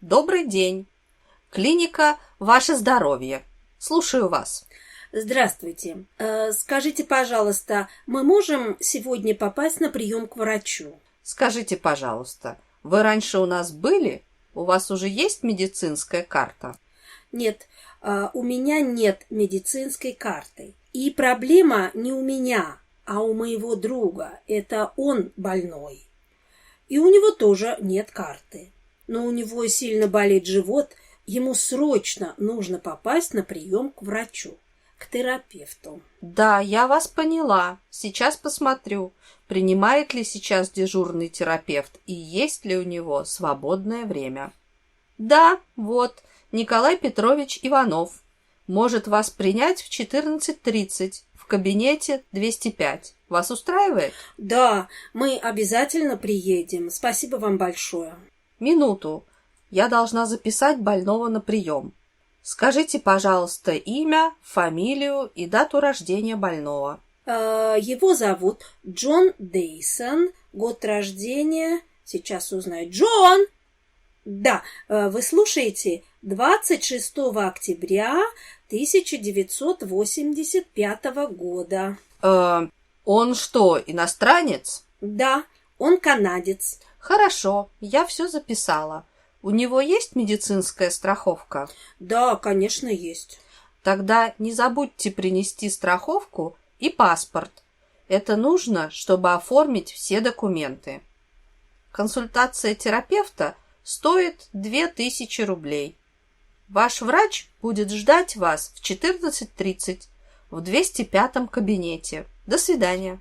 Добрый день. Клиника «Ваше здоровье». Слушаю вас. Здравствуйте. Скажите, пожалуйста, мы можем сегодня попасть на прием к врачу? Скажите, пожалуйста, вы раньше у нас были? У вас уже есть медицинская карта? Нет, у меня нет медицинской карты. И проблема не у меня, а у моего друга. Это он больной. И у него тоже нет карты. Но у него сильно болит живот, ему срочно нужно попасть на прием к врачу, к терапевту. Да, я вас поняла. Сейчас посмотрю, принимает ли сейчас дежурный терапевт и есть ли у него свободное время. Да, вот, Николай Петрович Иванов. Может вас принять в 14:30 в кабинете 205. Вас устраивает? Да, мы обязательно приедем. Спасибо вам большое. Минуту. Я должна записать больного на прием. Скажите, пожалуйста, имя, фамилию и дату рождения больного. Его зовут Джон Дейсон. Год рождения... Сейчас узнаю. Джон! Да, вы слушаете? 26 октября 1985 года. Он что, иностранец? Да, он канадец. Хорошо, я все записала. У него есть медицинская страховка? Да, конечно, есть. Тогда не забудьте принести страховку и паспорт. Это нужно, чтобы оформить все документы. Консультация терапевта стоит 2000 рублей. Ваш врач будет ждать вас в 14:30 в 205 кабинете. До свидания.